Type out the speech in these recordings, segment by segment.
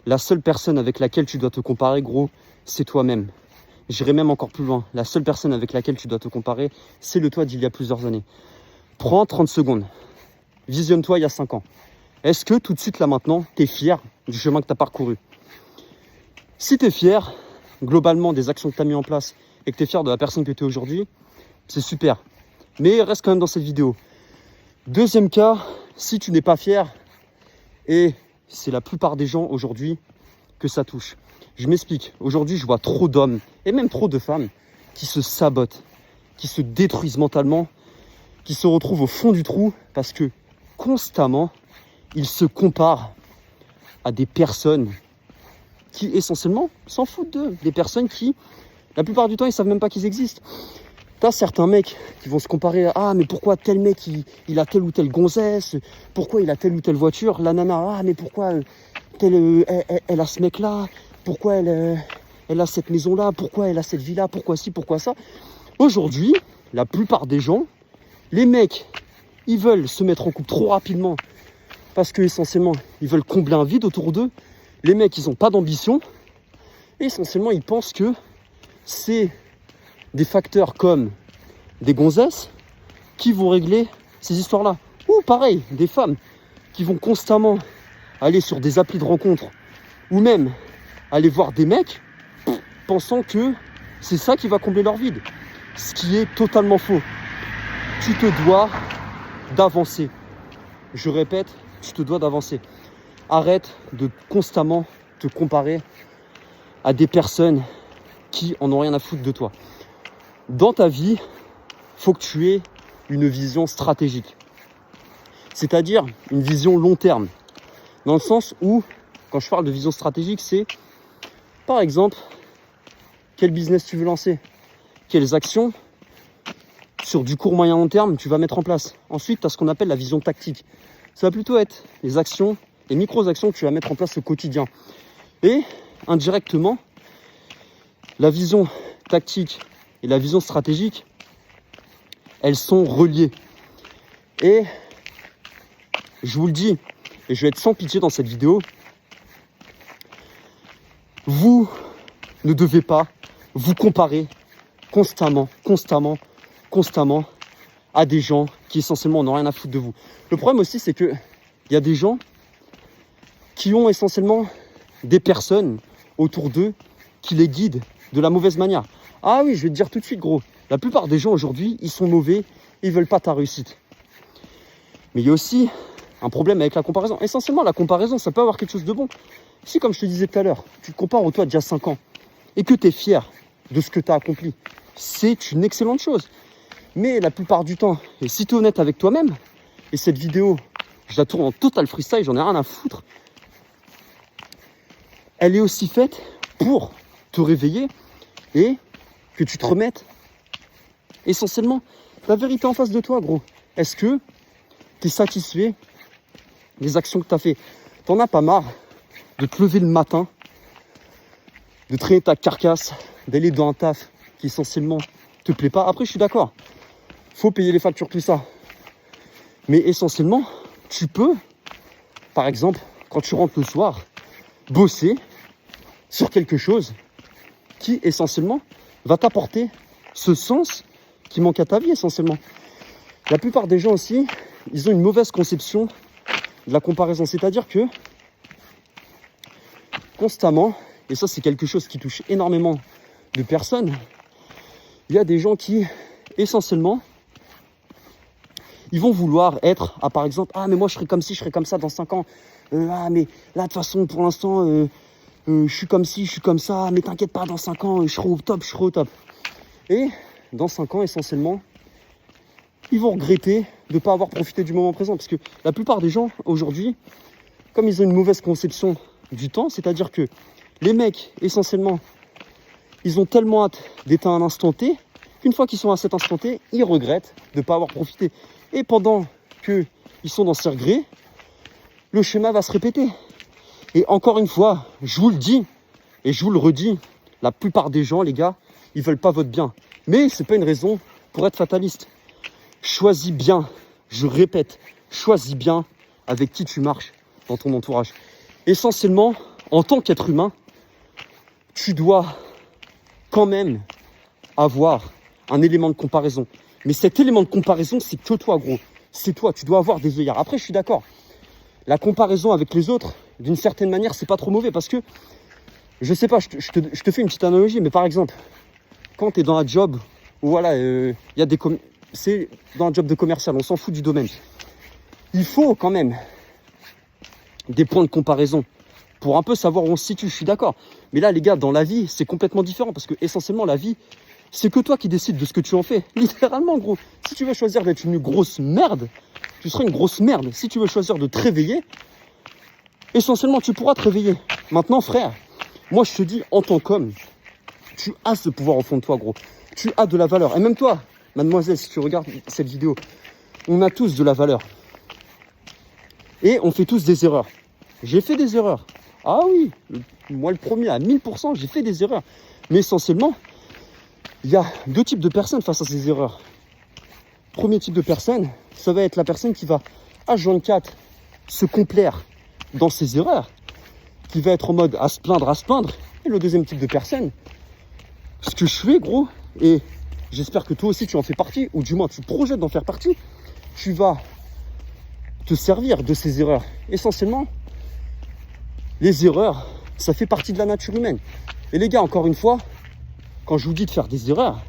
La seule personne avec laquelle tu dois te comparer, gros, c'est toi-même. J'irai même encore plus loin. La seule personne avec laquelle tu dois te comparer, c'est le toi d'il y a plusieurs années. Prends 30 secondes. Visionne-toi il y a 5 ans. Est-ce que tout de suite, là maintenant, tu es fier du chemin que tu as parcouru? Si tu es fier, globalement, des actions que tu as mis en place et que tu es fier de la personne que tu es aujourd'hui, c'est super. Mais reste quand même dans cette vidéo. Deuxième cas, si tu n'es pas fier, et c'est la plupart des gens aujourd'hui que ça touche. Je m'explique. Aujourd'hui, je vois trop d'hommes et même trop de femmes qui se sabotent, qui se détruisent mentalement, qui se retrouvent au fond du trou parce que constamment, ils se comparent à des personnes qui essentiellement s'en foutent d'eux. Des personnes qui, la plupart du temps, ils ne savent même pas qu'ils existent. T'as certains mecs qui vont se comparer à « Ah, mais pourquoi tel mec, il a telle ou telle gonzesse? Pourquoi il a telle ou telle voiture? La nana, ah, mais pourquoi elle a ce mec-là? Pourquoi elle a cette maison-là? Pourquoi elle a cette vie-là? Pourquoi ci? Pourquoi ça ?» Aujourd'hui, la plupart des gens, les mecs, ils veulent se mettre en couple trop rapidement parce qu'essentiellement, ils veulent combler un vide autour d'eux. Les mecs, ils n'ont pas d'ambition. Et essentiellement, ils pensent que c'est des facteurs comme des gonzesses qui vont régler ces histoires-là. Ou pareil, des femmes qui vont constamment aller sur des applis de rencontres ou même aller voir des mecs pensant que c'est ça qui va combler leur vide. Ce qui est totalement faux. Tu te dois d'avancer. Je répète, tu te dois d'avancer. Arrête de constamment te comparer à des personnes qui en ont rien à foutre de toi. Dans ta vie, il faut que tu aies une vision stratégique. C'est-à-dire une vision long terme. Dans le sens où, quand je parle de vision stratégique, c'est, par exemple, quel business tu veux lancer, quelles actions sur du court, moyen, long terme tu vas mettre en place. Ensuite, tu as ce qu'on appelle la vision tactique. Ça va plutôt être les actions, les micro-actions que tu vas mettre en place au quotidien. Et indirectement, la vision tactique et la vision stratégique, elles sont reliées. Et je vous le dis, et je vais être sans pitié dans cette vidéo, vous ne devez pas vous comparer constamment à des gens qui essentiellement n'ont rien à foutre de vous. Le problème aussi, c'est que il y a des gens qui ont essentiellement des personnes autour d'eux qui les guident de la mauvaise manière. Ah oui, je vais te dire tout de suite, gros, la plupart des gens aujourd'hui, ils sont mauvais, ils veulent pas ta réussite. Mais il y a aussi un problème avec la comparaison. Essentiellement, la comparaison, ça peut avoir quelque chose de bon. Si, comme je te disais tout à l'heure, tu te compares au toi d'il y a 5 ans et que tu es fier de ce que tu as accompli, c'est une excellente chose. Mais la plupart du temps, et si tu es honnête avec toi-même, et cette vidéo, je la tourne en total freestyle, j'en ai rien à foutre, elle est aussi faite pour te réveiller et que tu te remettes essentiellement la vérité en face de toi, gros. Est-ce que tu es satisfait des actions que tu as fait? T'en as pas marre de te lever le matin, de traîner ta carcasse, d'aller dans un taf qui essentiellement te plaît pas? Après, je suis d'accord, faut payer les factures, tout ça. Mais essentiellement, tu peux, par exemple, quand tu rentres le soir, bosser sur quelque chose qui essentiellement va t'apporter ce sens qui manque à ta vie essentiellement. La plupart des gens aussi, ils ont une mauvaise conception de la comparaison. C'est-à-dire que constamment, et ça c'est quelque chose qui touche énormément de personnes, il y a des gens qui essentiellement, ils vont vouloir être, par exemple, ah mais moi je serai comme ci, je serai comme ça dans 5 ans. Ah mais là de toute façon pour l'instant, je suis comme ci, je suis comme ça, mais t'inquiète pas, dans 5 ans, je serai au top, je serai au top. Et dans 5 ans, essentiellement, ils vont regretter de ne pas avoir profité du moment présent. Parce que la plupart des gens, aujourd'hui, comme ils ont une mauvaise conception du temps, c'est-à-dire que les mecs, essentiellement, ils ont tellement hâte d'être à un instant T, qu'une fois qu'ils sont à cet instant T, ils regrettent de ne pas avoir profité. Et pendant qu'ils sont dans ces regrets, le schéma va se répéter. Et encore une fois, je vous le dis, et je vous le redis, la plupart des gens, les gars, ils veulent pas votre bien. Mais c'est pas une raison pour être fataliste. Choisis bien, je répète, choisis bien avec qui tu marches dans ton entourage. Essentiellement, En tant qu'être humain, tu dois quand même avoir un élément de comparaison. Mais cet élément de comparaison, c'est que toi, gros. C'est toi, tu dois avoir des œillères. Après, je suis d'accord. La comparaison avec les autres, d'une certaine manière, c'est pas trop mauvais parce que, je sais pas, je te fais une petite analogie, mais par exemple, quand tu es dans un job où voilà, y a des c'est dans un job de commercial, on s'en fout du domaine. Il faut quand même des points de comparaison pour un peu savoir où on se situe, je suis d'accord. Mais là, les gars, dans la vie, c'est complètement différent parce que essentiellement, la vie, c'est que toi qui décides de ce que tu en fais. Littéralement, gros. Si tu veux choisir d'être une grosse merde, tu seras une grosse merde. Si tu veux choisir de te réveiller, essentiellement, tu pourras te réveiller. Maintenant, frère, moi, je te dis, en tant qu'homme, tu as ce pouvoir au fond de toi, gros. Tu as de la valeur. Et même toi, mademoiselle, si tu regardes cette vidéo, on a tous de la valeur. Et on fait tous des erreurs. J'ai fait des erreurs. Ah oui, moi le premier, à 1000%, j'ai fait des erreurs. Mais essentiellement, il y a deux types de personnes face à ces erreurs. Premier type de personne, ça va être la personne qui va, H24, se complaire dans ses erreurs, qui va être en mode à se plaindre. Et le deuxième type de personne, ce que je fais, gros, et j'espère que toi aussi tu en fais partie, ou du moins tu projettes d'en faire partie, tu vas te servir de ces erreurs. Essentiellement, les erreurs, ça fait partie de la nature humaine. Et les gars, encore une fois, quand je vous dis de faire des erreurs,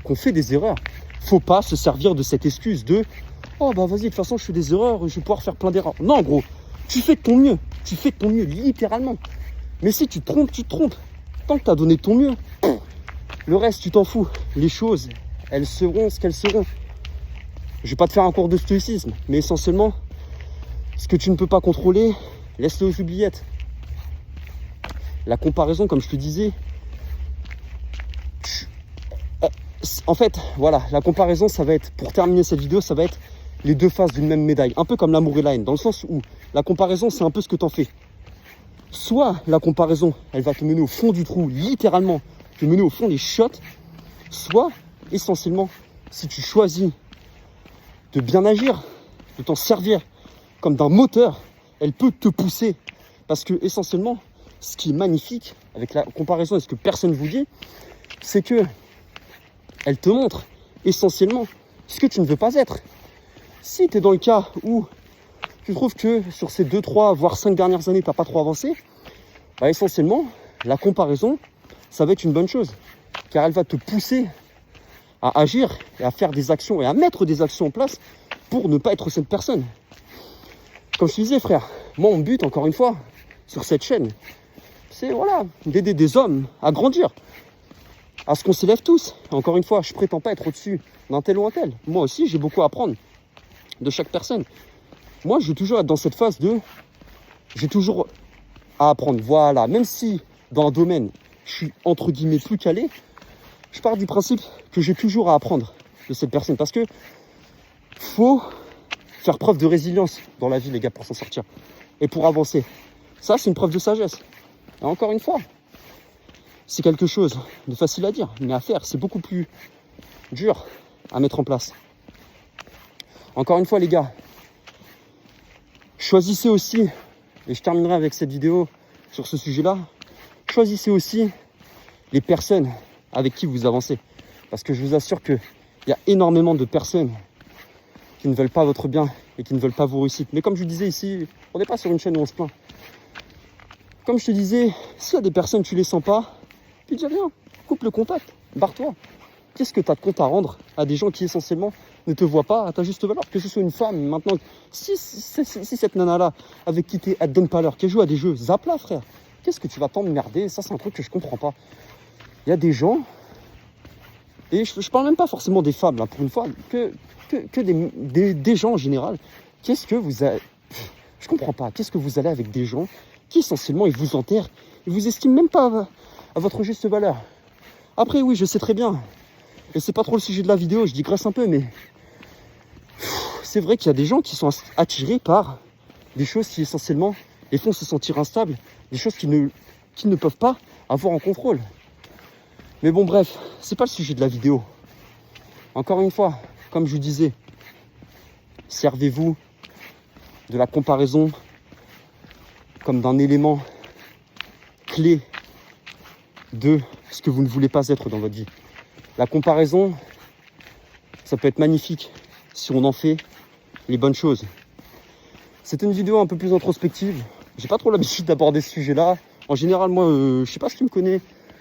qu'on fait des erreurs, faut pas se servir de cette excuse de « Oh bah vas-y, de toute façon, je fais des erreurs, je vais pouvoir faire plein d'erreurs. » Non, gros, tu fais de ton mieux. Tu fais de ton mieux, littéralement. Mais si tu te trompes, tu te trompes. Tant que tu as donné ton mieux, le reste, tu t'en fous. Les choses, elles seront ce qu'elles seront. Je vais pas te faire un cours de stoïcisme, mais essentiellement, ce que tu ne peux pas contrôler, laisse-le aux oubliettes. La comparaison, comme je te disais, en fait, voilà, la comparaison, ça va être, pour terminer cette vidéo, ça va être les deux faces d'une même médaille. Un peu comme l'amour et la haine, dans le sens où la comparaison, c'est un peu ce que tu en fais. Soit la comparaison, elle va te mener au fond du trou, littéralement, te mener au fond des chiottes. Soit, essentiellement, si tu choisis de bien agir, de t'en servir comme d'un moteur, elle peut te pousser. Parce que, essentiellement, ce qui est magnifique avec la comparaison et ce que personne ne vous dit, c'est que elle te montre essentiellement ce que tu ne veux pas être. Si tu es dans le cas où tu trouves que sur ces 2, 3, voire 5 dernières années, tu n'as pas trop avancé, bah essentiellement, la comparaison, ça va être une bonne chose. Car elle va te pousser à agir et à faire des actions et à mettre des actions en place pour ne pas être cette personne. Comme je te disais, frère, moi, mon but, encore une fois, sur cette chaîne, c'est voilà, d'aider des hommes à grandir, à ce qu'on s'élève tous. Encore une fois, je prétends pas être au-dessus d'un tel ou un tel. Moi aussi, j'ai beaucoup à apprendre de chaque personne. Moi, je veux toujours être dans cette phase de... J'ai toujours à apprendre. Voilà, même si dans un domaine, je suis entre guillemets plus calé, je pars du principe que j'ai toujours à apprendre de cette personne. Parce que faut faire preuve de résilience dans la vie, les gars, pour s'en sortir. Et pour avancer. Ça, c'est une preuve de sagesse. Et encore une fois, c'est quelque chose de facile à dire, mais à faire, c'est beaucoup plus dur à mettre en place. Encore une fois, les gars, choisissez aussi, et je terminerai avec cette vidéo sur ce sujet-là, choisissez aussi les personnes avec qui vous avancez. Parce que je vous assure qu'il y a énormément de personnes qui ne veulent pas votre bien et qui ne veulent pas vos réussites. Mais comme je vous disais ici, on n'est pas sur une chaîne où on se plaint. Comme je te disais, s'il y a des personnes, tu les sens pas, tu dis rien, coupe le contact, barre-toi. Qu'est-ce que tu as de compte à rendre à des gens qui essentiellement ne te voient pas à ta juste valeur? Que ce soit une femme, maintenant, si cette nana-là, avec qui tu es, elle te donne pas l'heure, qu'elle joue à des jeux, zappe-la, frère. Qu'est-ce que tu vas t'emmerder? Ça, c'est un truc que je comprends pas. Il y a des gens, et je parle même pas forcément des femmes, là, pour une fois, que des gens en général. Qu'est-ce que vous avez... Je comprends pas. Qu'est-ce que vous allez avec des gens qui, essentiellement, ils vous enterrent, ils vous estiment même pas à votre juste valeur. Après, oui, je sais très bien, et c'est pas trop le sujet de la vidéo, je digresse un peu, mais c'est vrai qu'il y a des gens qui sont attirés par des choses qui, essentiellement, les font se sentir instables, des choses qu'ils ne peuvent pas avoir en contrôle. Mais bon, bref, c'est pas le sujet de la vidéo. Encore une fois, comme je vous disais, servez-vous de la comparaison comme d'un élément clé de ce que vous ne voulez pas être dans votre vie. La comparaison, ça peut être magnifique si on en fait les bonnes choses. C'était une vidéo un peu plus introspective. J'ai pas trop l'habitude d'aborder ce sujet-là. En général, moi, je sais pas ce qui me connaît.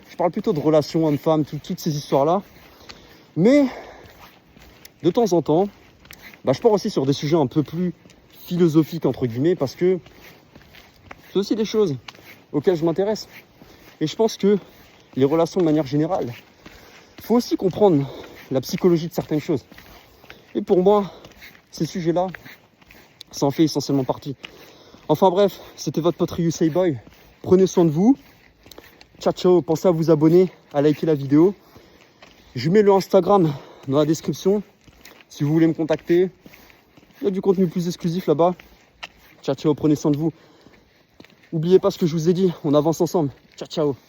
Je parle plutôt de relations hommes-femmes, toutes ces histoires-là. Mais de temps en temps, je pars aussi sur des sujets un peu plus philosophiques, entre guillemets, parce que c'est aussi des choses auxquelles je m'intéresse. Et je pense que les relations de manière générale, il faut aussi comprendre la psychologie de certaines choses. Et pour moi, ces sujets-là, ça en fait essentiellement partie. Enfin bref, c'était votre pote Ryu Boy. Prenez soin de vous. Ciao, ciao. Pensez à vous abonner, à liker la vidéo. Je mets le Instagram dans la description. Si vous voulez me contacter, il y a du contenu plus exclusif là-bas. Ciao, ciao. Prenez soin de vous. N'oubliez pas ce que je vous ai dit. On avance ensemble. Ciao, ciao.